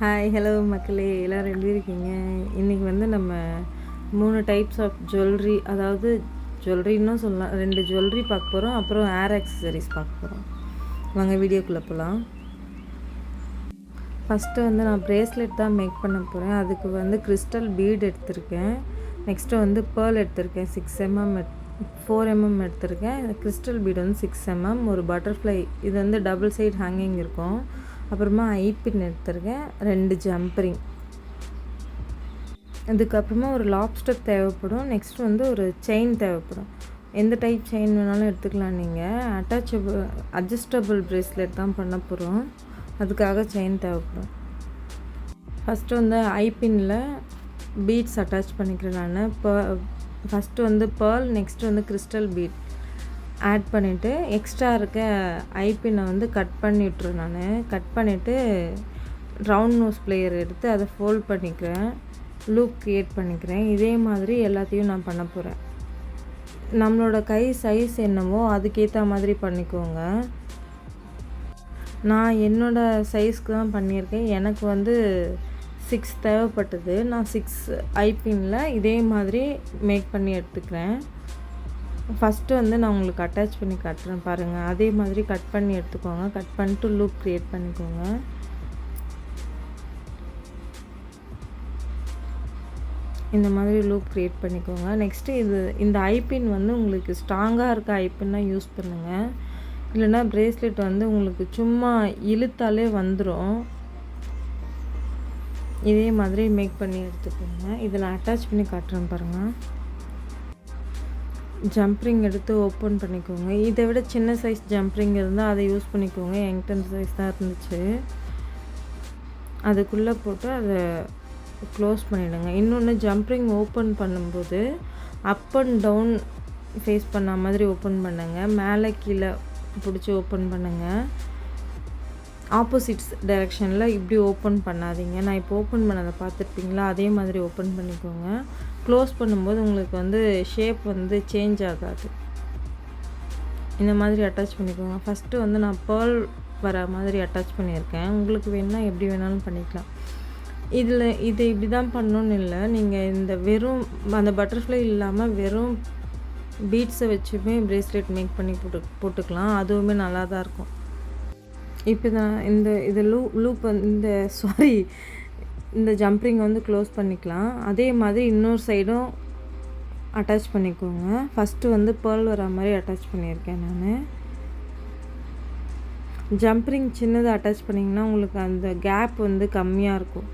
Hi hello மக்களே, எல்லோரும் எப்படி இருக்கீங்க? இன்றைக்கி வந்து நம்ம 3 டைப்ஸ் ஆஃப் ஜுவல்லரி, அதாவது ஜுவல்லரின்னு சொல்லலாம், 2 ஜுவல்லரி பார்க்க போகிறோம். அப்புறம் ஏர் ஆக்சசரிஸ் பார்க்க போகிறோம். வாங்க வீடியோக்குள்ளே போகலாம். ஃபஸ்ட்டு வந்து நான் ப்ரேஸ்லெட் தான் மேக் பண்ண போகிறேன். அதுக்கு வந்து கிறிஸ்டல் பீட் எடுத்திருக்கேன். நெக்ஸ்ட்டு வந்து பேர்ல் எடுத்திருக்கேன். 6mm 4mm எடுத்திருக்கேன். கிறிஸ்டல் பீட் வந்து 6mm. ஒரு பட்டர்ஃப்ளை, இது வந்து டபுள் சைடு ஹேங்கிங் இருக்கும். அப்புறமா ஐபின் எடுத்திருக்கேன். 2 ஜம்ப்ரிங். இதுக்கப்புறமா ஒரு லாப்ஸ்டர் தேவைப்படும். நெக்ஸ்ட் வந்து ஒரு செயின் தேவைப்படும். எந்த டைப் செயின் வேணாலும் எடுத்துக்கலாம். நீங்கள் அட்ஜஸ்டபிள் ப்ரேஸ்லெட் தான் பண்ண போகிறோம். அதுக்காக செயின் தேவைப்படும். ஃபஸ்ட்டு வந்து ஐபின்னில் பீட்ஸ் அட்டாச் பண்ணிக்கிறேன் நான். ஃபஸ்ட்டு வந்து பேர்ல், நெக்ஸ்ட்டு வந்து கிறிஸ்டல் பீட் ஆட் பண்ணிவிட்டு எக்ஸ்ட்ரா இருக்க ஐபின்னை வந்து கட் பண்ணி விட்ருவேன். நான் கட் பண்ணிவிட்டு ரவுண்ட் நோஸ் பிளேயர் எடுத்து அதை ஃபோல்ட் பண்ணிக்கிறேன், லூப் க்ரியேட் பண்ணிக்கிறேன். இதே மாதிரி எல்லாத்தையும் நான் பண்ண போகிறேன். நம்மளோட கை சைஸ் என்னவோ அதுக்கேற்ற மாதிரி பண்ணிக்கோங்க. நான் என்னோடய சைஸ்க்கு தான் பண்ணியிருக்கேன். எனக்கு வந்து 6 தேவைப்பட்டது. நான் 6 ஐபின்னில் இதே மாதிரி மேக் பண்ணி எடுத்துக்கிறேன். ஃபஸ்ட்டு வந்து நான் உங்களுக்கு அட்டாச் பண்ணி காட்டுறேன் பாருங்கள். அதே மாதிரி கட் பண்ணி எடுத்துக்கோங்க. கட் பண்ணிட்டு லூப் க்ரியேட் பண்ணிக்கோங்க. இந்த மாதிரி லூப் க்ரியேட் பண்ணிக்கோங்க. நெக்ஸ்ட்டு இந்த ஐபின் வந்து உங்களுக்கு ஸ்ட்ராங்காக இருக்க ஐபின் தான் யூஸ் பண்ணுங்கள். இல்லைன்னா ப்ரேஸ்லெட் வந்து உங்களுக்கு சும்மா இழுத்தாலே வந்துடும். இதே மாதிரி மேக் பண்ணி எடுத்துக்கோங்க. இதில் அட்டாச் பண்ணி காட்டுறேன் பாருங்கள். ஜம்ப்ரிங் எடுத்து ஓப்பன் பண்ணிக்கோங்க. இதை விட சின்ன சைஸ் ஜம்ப்ரிங் இருந்தால் அதை யூஸ் பண்ணிக்கோங்க. என்கிட்ட இந்த சைஸ் தான் இருந்துச்சு. அதுக்குள்ளே போட்டு அதை க்ளோஸ் பண்ணிவிடுங்க. இன்னொன்று, ஜம்ப்ரிங் ஓப்பன் பண்ணும்போது அப் அண்ட் டவுன் ஃபேஸ் பண்ண மாதிரி ஓப்பன் பண்ணுங்கள். மேலே கீழே பிடிச்சி ஓப்பன் பண்ணுங்கள். ஆப்போசிட்ஸ் டைரெக்ஷனில் இப்படி ஓப்பன் பண்ணாதீங்க. நான் இப்போ ஓப்பன் பண்ணதை பார்த்துருப்பீங்களா, அதே மாதிரி ஓப்பன் பண்ணிக்கோங்க. க்ளோஸ் பண்ணும்போது உங்களுக்கு வந்து ஷேப் வந்து சேஞ்ச் ஆகாது. இந்த மாதிரி அட்டாச் பண்ணிக்கோங்க. ஃபஸ்ட்டு வந்து நான் பேர்ல் வர மாதிரி அட்டாச் பண்ணியிருக்கேன். உங்களுக்கு வேணுன்னா எப்படி வேணாலும் பண்ணிக்கலாம். இது இப்படி தான் பண்ணணுன்னு இல்லை. நீங்கள் இந்த வெறும் அந்த பட்டர்ஃப்ளை இல்லாமல் வெறும் பீட்ஸை வச்சுமே ப்ரேஸ்லெட் மேக் பண்ணி போட்டுக்கலாம். அதுவுமே நல்லா தான் இருக்கும். இப்போ தான் இந்த லூப் இந்த ஜம்ப்ரிங் வந்து க்ளோஸ் பண்ணிக்கலாம். அதே மாதிரி இன்னொரு சைடும் அட்டாச் பண்ணிக்கோங்க. ஃபஸ்ட்டு வந்து பேர்ல் வர மாதிரி அட்டாச் பண்ணியிருக்கேன் நான். ஜம்ப்ரிங் சின்னது அட்டாச் பண்ணிங்கன்னா உங்களுக்கு அந்த கேப் வந்து கம்மியாக இருக்கும்.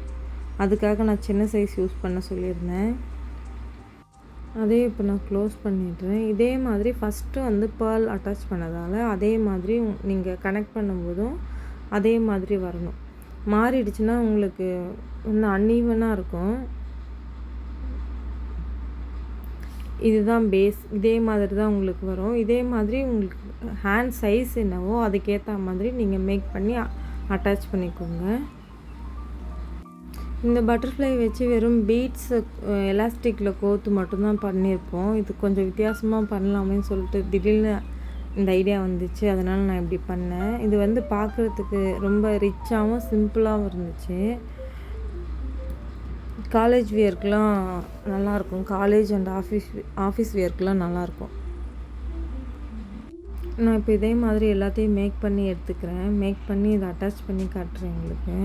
அதுக்காக நான் சின்ன சைஸ் யூஸ் பண்ண சொல்லியிருந்தேன். அதே இப்போ நான் க்ளோஸ் பண்ணிடுறேன். இதே மாதிரி ஃபஸ்ட்டு வந்து பேர்ல் அட்டாச் பண்ணதால் அதே மாதிரி நீங்கள் கனெக்ட் பண்ணும்போதும் அதே மாதிரி வரணும். மாறிடுச்சுன்னா உங்களுக்கு இன்னும் அன்ஈவனாக இருக்கும். இதுதான் பேஸ். இதே மாதிரி தான் உங்களுக்கு வரும். இதே மாதிரி உங்களுக்கு ஹேண்ட் சைஸ் என்னவோ அதுக்கேற்ற மாதிரி நீங்கள் மேக் பண்ணி அட்டாச் பண்ணிக்கோங்க. இந்த பட்டர்ஃப்ளை வச்சு வெறும் பீட்ஸ் எலாஸ்டிக்கில் கோர்த்து மட்டும்தான் பண்ணியிருப்போம். இது கொஞ்சம் வித்தியாசமாக பண்ணலாமேன்னு சொல்லிட்டு திடீர்னு இந்த ஐடியா வந்துச்சு. அதனால் நான் இப்படி பண்ணேன். இது வந்து பார்க்குறதுக்கு ரொம்ப ரிச்சாகவும் சிம்பிளாகவும் இருந்துச்சு. காலேஜ் வியர்க்கெலாம் நல்லாயிருக்கும். காலேஜ் அண்ட் ஆஃபீஸ் வியர்க்கெலாம் நல்லாயிருக்கும். நான் இப்போ இதே மாதிரி எல்லாத்தையும் மேக் பண்ணி எடுத்துக்கிறேன். மேக் பண்ணி இதை அட்டாச் பண்ணி காட்டுறேன் உங்களுக்கு.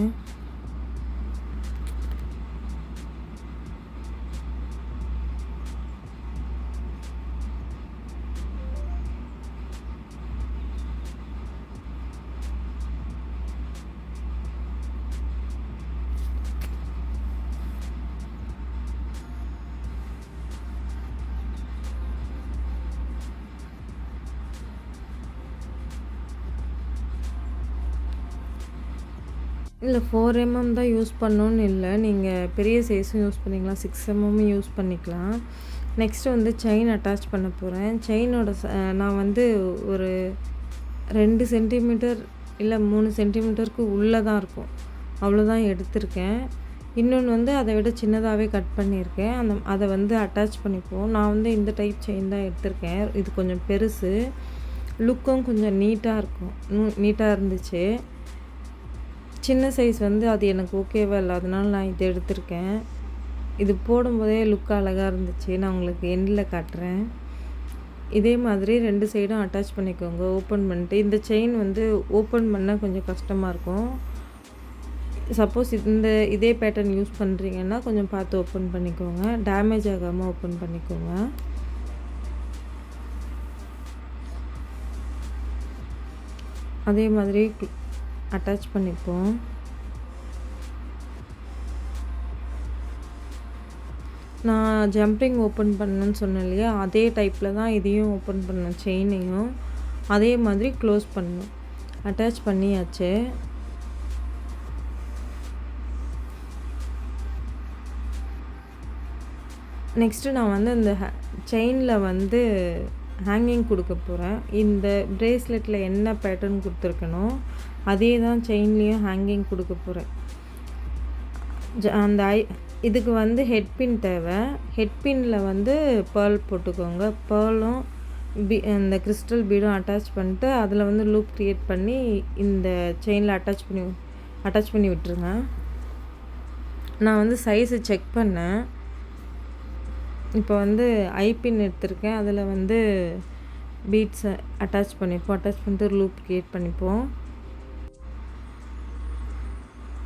இல்லை 4mm தான் யூஸ் பண்ணணுன்னு இல்லை. நீங்கள் பெரிய சைஸும் யூஸ் பண்ணிக்கலாம், 6mm யூஸ் பண்ணிக்கலாம். நெக்ஸ்ட்டு வந்து செயின் அட்டாச் பண்ண போகிறேன். செயினோட நான் வந்து ஒரு 2 சென்டிமீட்டர் இல்லை 3 சென்டிமீட்டருக்கு உள்ளே தான் இருக்கும், அவ்வளோதான் எடுத்திருக்கேன். இன்னொன்று வந்து அதை விட சின்னதாகவே கட் பண்ணியிருக்கேன். அதை வந்து அட்டாச் பண்ணிப்போம். நான் வந்து இந்த டைப் செயின் தான் எடுத்திருக்கேன். இது கொஞ்சம் பெருசு, லுக்கும் கொஞ்சம் நீட்டாக இருந்துச்சு. சின்ன சைஸ் வந்து அது எனக்கு ஓகேவா இல்லை, அதனால நான் இதை எடுத்திருக்கேன். இது போடும்போதே லுக் அழகாக இருந்துச்சு. நான் உங்களுக்கு எண்டில் காட்டுறேன். இதே மாதிரி 2 சைடும் அட்டாச் பண்ணிக்கோங்க. ஓப்பன் பண்ணிட்டு இந்த செயின் வந்து ஓப்பன் பண்ணால் கொஞ்சம் கஷ்டமாக இருக்கும். சப்போஸ் இதே பேட்டர்ன் யூஸ் பண்ணுறீங்கன்னா கொஞ்சம் பார்த்து ஓப்பன் பண்ணிக்கோங்க. டேமேஜ் ஆகாமல் ஓப்பன் பண்ணிக்கோங்க. அதே மாதிரி அட்டாச் பண்ணிப்போம். நான் ஜம்பிங் ஓப்பன் பண்ணேன்னு சொன்னேன் இல்லையா, அதே டைப்பில் தான் இதையும் ஓப்பன் பண்ணேன். செயினையும் அதே மாதிரி க்ளோஸ் பண்ணணும். அட்டாச் பண்ணியாச்சு. நெக்ஸ்ட்டு நான் வந்து இந்த செயினில் வந்து ஹேங்கிங் கொடுக்க போகிறேன். இந்த ப்ரேஸ்லெட்டில் என்ன பேட்டர்ன் கொடுத்துருக்கனோ அதே தான் செயின்லேயும் ஹேங்கிங் கொடுக்க போகிறேன். அந்த இதுக்கு வந்து ஹெட் பின் தேவை. ஹெட் பின்னில் வந்து பேர்ல் போட்டுக்கோங்க. பேர்லும் இந்த கிறிஸ்டல் பீடும் அட்டாச் பண்ணிட்டு அதில் வந்து லூப் க்ரியேட் பண்ணி இந்த செயினில் அட்டாச் பண்ணி விட்டுருங்க. நான் வந்து சைஸை செக் பண்ணேன். இப்போ வந்து ஐபின் எடுத்திருக்கேன். அதில் வந்து பீட்ஸை அட்டாச் பண்ணிப்போம். அட்டாச் பண்ணிட்டு லூப் க்ரியேட் பண்ணிப்போம்.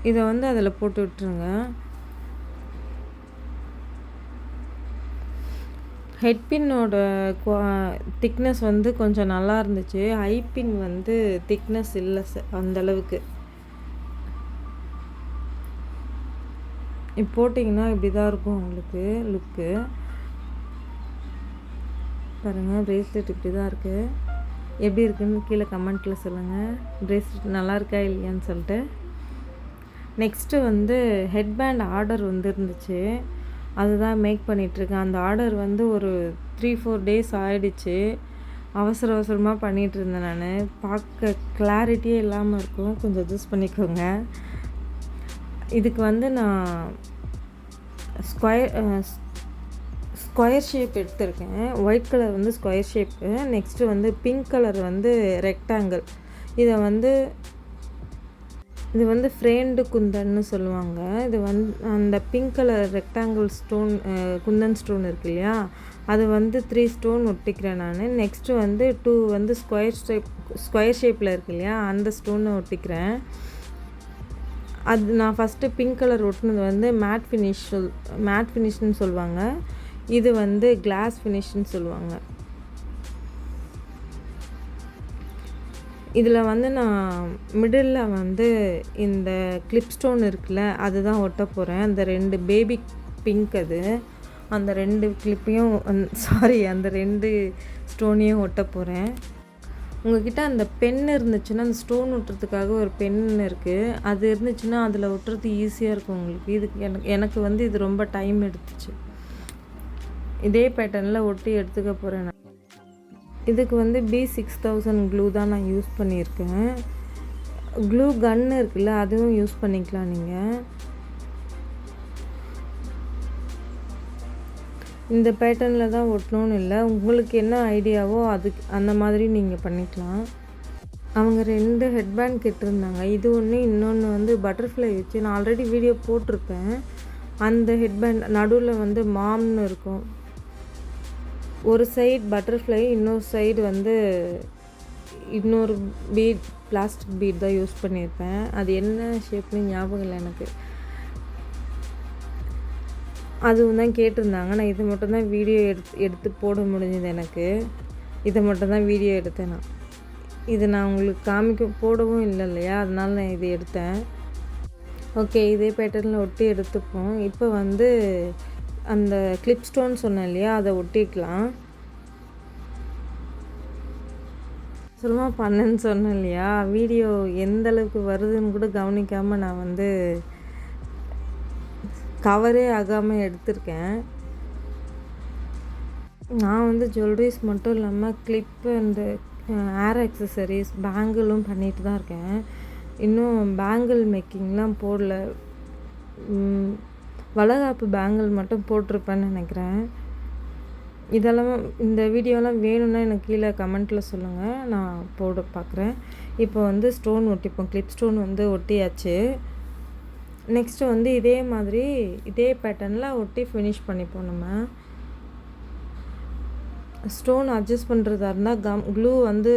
இதை வந்து அதில் போட்டு விட்டுருங்க. ஹெட் பின்னோட திக்னஸ் வந்து கொஞ்சம் நல்லா இருந்துச்சு. ஐபின் வந்து திக்னஸ் இல்லை அந்தளவுக்கு. இப்போ போட்டிங்கன்னா இப்படி தான் இருக்கும் உங்களுக்கு லுக்கு. பாருங்கள், ப்ரேஸ்லெட் இப்படி தான் இருக்குது. எப்படி இருக்குன்னு கீழே கமெண்ட்டில் சொல்லுங்கள். ப்ரேஸ்லெட் நல்லா இருக்கா இல்லையான்னு சொல்லிட்டு. நெக்ஸ்ட்டு வந்து ஹெட்பேண்ட் ஆர்டர் வந்து இருந்துச்சு. அதுதான் மேக் பண்ணிகிட்ருக்கேன். அந்த ஆர்டர் வந்து ஒரு 3-4 டேஸ் ஆகிடுச்சு. அவசரமாக பண்ணிகிட்டு இருந்தேன் நான். பார்க்க கிளாரிட்டியே இல்லாமல் இருக்கும். கொஞ்சம் அட்ஜஸ்ட் பண்ணிக்கோங்க. இதுக்கு வந்து நான் ஸ்கொயர் ஷேப் எடுத்திருக்கேன். ஒயிட் கலர் வந்து ஸ்கொயர் ஷேப்பு. நெக்ஸ்ட்டு வந்து பிங்க் கலர் வந்து ரெக்டாங்கிள். இது வந்து ஃப்ரேம்டு குந்தன்னு சொல்லுவாங்க. இது வந்து அந்த pink colour rectangle stone, Kundan stone இருக்கு இல்லையா, அது வந்து 3 ஸ்டோன் ஒட்டிக்கிறேன் நான். நெக்ஸ்ட்டு வந்து 2 வந்து ஸ்கொயர் ஷேப்பில் இருக்கு இல்லையா, அந்த ஸ்டோனை ஒட்டிக்கிறேன். அது நான் ஃபஸ்ட்டு பிங்க் கலர் ஒட்டினது வந்து மேட் ஃபினிஷ்னு சொல்லுவாங்க. இது வந்து கிளாஸ் ஃபினிஷ்னு சொல்லுவாங்க. இதில் வந்து நான் மிடில் வந்து இந்த கிளிப் ஸ்டோன் இருக்குல்ல, அதுதான் ஒட்ட போகிறேன். அந்த 2 பேபி பிங்க் அது. அந்த 2 கிளிப்பையும் அந்த 2 ஸ்டோனையும் ஒட்ட போகிறேன். உங்கள்கிட்ட அந்த பென் இருந்துச்சுன்னா, அந்த ஸ்டோன் ஒட்டுறதுக்காக ஒரு பென் இருக்குது, அது இருந்துச்சுன்னா அதில் ஒட்டுறது ஈஸியாக இருக்கும் உங்களுக்கு. இதுக்கு எனக்கு வந்து இது ரொம்ப டைம் எடுத்துச்சு. இதே பேட்டர்னில் ஒட்டி எடுத்துக்க போகிறேன் நான். இதுக்கு வந்து B6000 க்ளூ தான் நான் யூஸ் பண்ணியிருக்கேன். க்ளூ கன்னு இருக்குல்ல, அதுவும் யூஸ் பண்ணிக்கலாம் நீங்கள். இந்த பேட்டர்னில் தான் ஒட்டணும்னு இல்லை, உங்களுக்கு என்ன ஐடியாவோ அந்த மாதிரி நீங்கள் பண்ணிக்கலாம். அவங்க 2 ஹெட்பேண்ட் கேட்டிருந்தாங்க. இது ஒன்று, இன்னொன்று வந்து பட்டர்ஃப்ளை வச்சு நான் ஆல்ரெடி வீடியோ போட்டிருப்பேன். அந்த ஹெட்பேண்ட் நடுவில் வந்து மாம்னு இருக்கும். ஒரு சைடு பட்டர்ஃப்ளை, இன்னொரு சைடு வந்து இன்னொரு பீட், பிளாஸ்டிக் பீட் தான் யூஸ் பண்ணியிருப்பேன். அது என்ன ஷேப்னு ஞாபகம் இல்லை எனக்கு. அதுவும் தான் கேட்டிருந்தாங்க. நான் இது மட்டும் தான் வீடியோ எடுத்து போட முடிஞ்சது எனக்கு. இதை மட்டும் தான் வீடியோ எடுத்தேன் நான். இது நான் உங்களுக்கு போடவும் இல்லை இல்லையா, அதனால நான் இது எடுத்தேன். ஓகே, இதே பேட்டர்னில் ஒட்டி எடுத்துப்போம். இப்போ வந்து அந்த கிளிப் ஸ்டோன் சொன்னேன் இல்லையா, அதை ஒட்டிக்கலாம். சுலமாக பண்ணேன்னு சொன்னேன் இல்லையா, வீடியோ எந்த அளவுக்கு வருதுன்னு கூட கவனிக்காமல் நான் வந்து கவரே ஆகாமல் எடுத்திருக்கேன். நான் வந்து ஜுவல்லரிஸ் மட்டும் இல்லாமல் கிளிப்பு அண்டு ஏர் அக்சசரிஸ், பேங்கிளும் பண்ணிட்டு தான் இருக்கேன். இன்னும் பேங்கிள் மேக்கிங்லாம் போடல. வளகாப்பு பேங்கிள் மட்டும் போட்டிருப்பேன்னு நினைக்கிறேன். இதெல்லாம் இந்த வீடியோலாம் வேணும்னா எனக்கு கீழே கமெண்ட்டில் சொல்லுங்கள், நான் போட பார்க்குறேன். இப்போ வந்து ஸ்டோன் ஒட்டிப்போம். கிளிப் ஸ்டோன் வந்து ஒட்டியாச்சு. நெக்ஸ்ட்டு வந்து இதே மாதிரி இதே பேட்டர்னில் ஒட்டி ஃபினிஷ் பண்ணிப்போம். நம்ம ஸ்டோன் அட்ஜஸ்ட் பண்ணுறதா இருந்தால் க்ளூ வந்து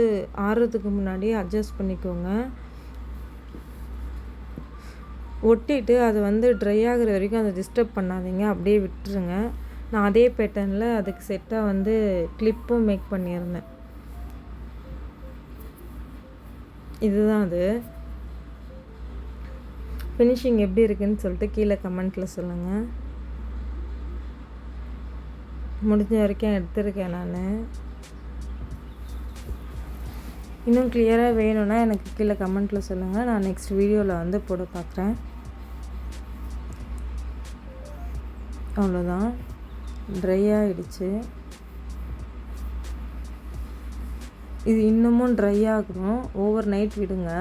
ஆறுறதுக்கு முன்னாடியே அட்ஜஸ்ட் பண்ணிக்கோங்க. ஒட்டிட்டு அது வந்து ட்ரை ஆகிற வரைக்கும் அதை டிஸ்டர்ப் பண்ணாதீங்க, அப்படியே விட்டுருங்க. நான் அதே பேட்டர்னில் அதுக்கு செட்டாக வந்து கிளிப்பும் மேக் பண்ணியிருந்தேன். இதுதான் அது. ஃபினிஷிங் எப்படி இருக்குதுன்னு சொல்லிட்டு கீழே கமெண்ட்டில் சொல்லுங்கள். முடிஞ்ச வரைக்கும் எடுத்திருக்கேன் நான். இன்னும் கிளியராக வேணும்னா எனக்கு கீழே கமெண்ட்டில் சொல்லுங்கள். நான் நெக்ஸ்ட் வீடியோவில் வந்து போட பார்க்குறேன். அவ்வளோதான், ட்ரை ஆகிடுச்சு. இது இன்னமும் ட்ரை ஆகணும், ஓவர் நைட் விடுங்க.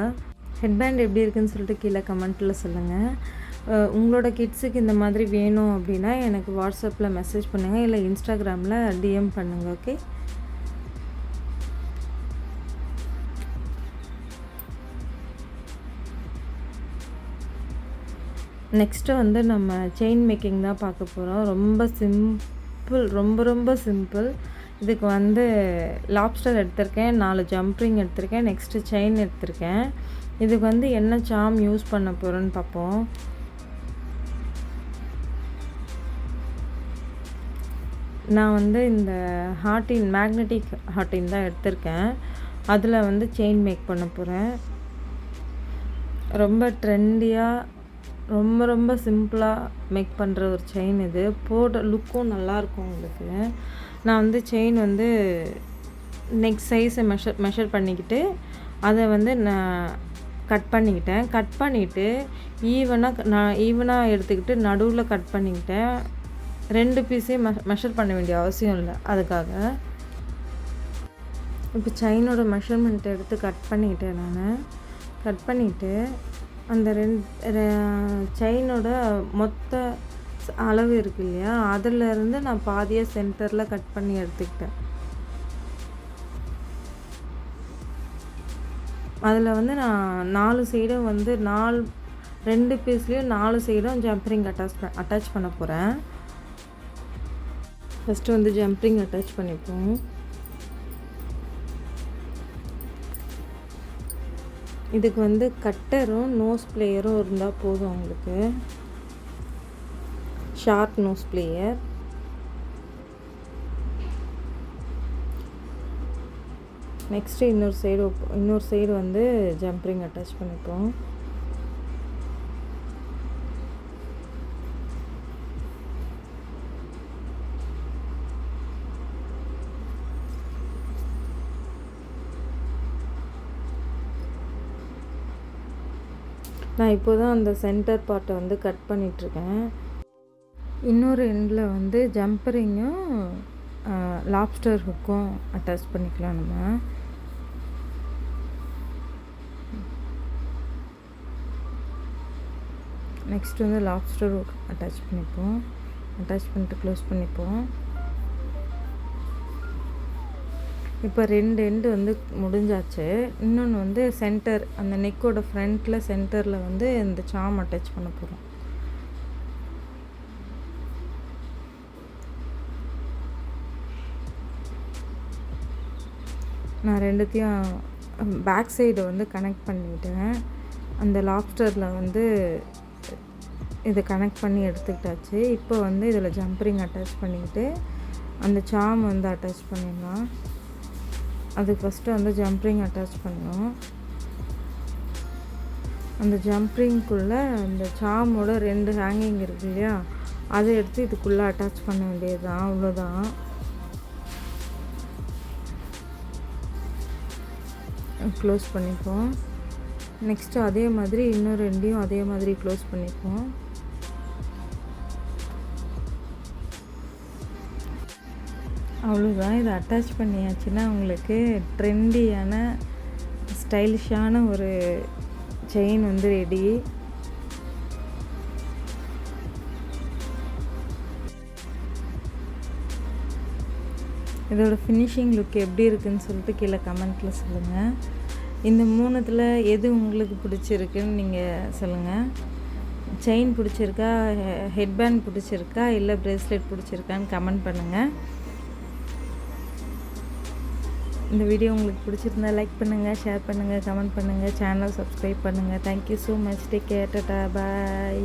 ஹெட்பேண்ட் எப்படி இருக்குதுன்னு சொல்லிட்டு கீழே கமெண்ட்டில் சொல்லுங்கள். உங்களோட கிட்ஸுக்கு இந்த மாதிரி வேணும் அப்படின்னா எனக்கு வாட்ஸ்அப்பில் மெசேஜ் பண்ணுங்கள், இல்லை இன்ஸ்டாகிராமில் டிஎம் பண்ணுங்கள். ஓகே, நெக்ஸ்ட்டு வந்து நம்ம செயின் மேக்கிங் தான் பார்க்க போகிறோம். ரொம்ப சிம்பிள், ரொம்ப சிம்பிள். இதுக்கு வந்து லாப்ஸ்டர் எடுத்திருக்கேன், 4 ஜம்ப்ரிங் எடுத்திருக்கேன், நெக்ஸ்ட்டு செயின் எடுத்திருக்கேன். இதுக்கு வந்து என்ன சாம் யூஸ் பண்ண போகிறோன்னு பார்ப்போம். நான் வந்து இந்த ஹார்டின் மேக்னெட்டிக் ஹார்டின் தான் எடுத்திருக்கேன். அதில் வந்து செயின் மேக் பண்ண போகிறேன். ரொம்ப ட்ரெண்டியாக, ரொம்ப சிம்பிளாக மேக் பண்ணுற ஒரு செயின் இது. போட லுக்கும் நல்லாயிருக்கும் உங்களுக்கு. நான் வந்து செயின் வந்து நெக்ஸ்ட் சைஸை மெஷர் பண்ணிக்கிட்டு அதை வந்து நான் கட் பண்ணிவிட்டு ஈவனாக எடுத்துக்கிட்டு நடுவில் கட் பண்ணிக்கிட்டேன். 2 பீஸையும் மெஷர் பண்ண வேண்டிய அவசியம் இல்லை. அதுக்காக இப்போ செயினோட மெஷர்மெண்ட் எடுத்து கட் பண்ணிக்கிட்டேன். நான் கட் பண்ணிவிட்டு அந்த செயினோட மொத்த அளவு இருக்கு இல்லையா, அதிலேருந்து நான் பாதியாக சென்டரில் கட் பண்ணி எடுத்துக்கிட்டேன். அதில் வந்து நான் 4 சைடும் வந்து 2 பீஸ்லேயும் 4 சைடும் ஜம்ப்ரிங் அட்டாச் பண்ண போகிறேன். ஃபஸ்ட்டு வந்து ஜம்ப்ரிங் அட்டாச் பண்ணிப்போம். இதுக்கு வந்து கட்டரும் நோஸ் பிளேயரும் இருந்தால் போதும் உங்களுக்கு. Sharp nose plier. நெக்ஸ்ட்டு இன்னொரு சைடு வந்து ஜம்ப்ரிங் அட்டாச் பண்ணிப்போம். நான் இப்போ தான் அந்த சென்டர் பார்ட்டை வந்து கட் பண்ணிகிட்ருக்கேன். இன்னொரு எண்டில் வந்து ஜம்பரிங்கும் லாப்ஸ்டர் ஹுக்கும் அட்டாச் பண்ணிக்கலாம் நம்ம. நெக்ஸ்ட் வந்து லாப்ஸ்டர் ஹுக் அட்டாச் பண்ணிவிட்டு க்ளோஸ் பண்ணிப்போம். இப்போ 2 எண்டு வந்து முடிஞ்சாச்சு. இன்னொன்று வந்து சென்டர், அந்த நெக்கோட ஃப்ரண்ட்டில் சென்டரில் வந்து இந்த சாம் அட்டாச் பண்ண போகிறோம். நான் 2த்தையும் பேக் சைடு வந்து கனெக்ட் பண்ணிவிட்டேன். அந்த லாப்ஸ்டரில் வந்து இதை கனெக்ட் பண்ணி எடுத்துக்கிட்டாச்சு. இப்போ வந்து இதில் ஜம்ப்ரிங் அட்டாச் பண்ணிக்கிட்டு அந்த சாம் வந்து அட்டாச் பண்ணிடலாம். அதுக்கு ஃபஸ்ட்டு வந்து ஜம்ப்ரிங் அட்டாச் பண்ணணும். அந்த ஜம்ப்ரிங்குள்ளே அந்த சாமோட 2 ஹேங்கிங் இருக்கு இல்லையா, அதை எடுத்து இதுக்குள்ளே அட்டாச் பண்ண வேண்டியது தான். அவ்வளோதான். க்ளோஸ் பண்ணிப்போம். நெக்ஸ்ட்டு அதே மாதிரி இன்னும் 2யும் அதே மாதிரி க்ளோஸ் பண்ணிப்போம். அவ்வளோதான். இதை அட்டாச் பண்ணியாச்சுன்னா உங்களுக்கு ட்ரெண்டியான ஸ்டைலிஷான ஒரு செயின் வந்து ரெடி. இதோட ஃபினிஷிங் லுக் எப்படி இருக்குதுன்னு சொல்லிட்டு கீழே கமெண்ட்டில் சொல்லுங்கள். இந்த 3த்தில் எது உங்களுக்கு பிடிச்சிருக்குன்னு நீங்கள் சொல்லுங்கள். செயின் பிடிச்சிருக்கா, ஹெட்பேண்ட் பிடிச்சிருக்கா, இல்லை ப்ரேஸ்லெட் பிடிச்சிருக்கான்னு கமெண்ட் பண்ணுங்கள். இந்த வீடியோ உங்களுக்கு பிடிச்சிருந்தா லைக் பண்ணுங்கள், ஷேர் பண்ணுங்கள், கமெண்ட் பண்ணுங்கள், சேனல் சப்ஸ்கிரைப் பண்ணுங்கள். Thank you so much. Take care. Tata பாய்.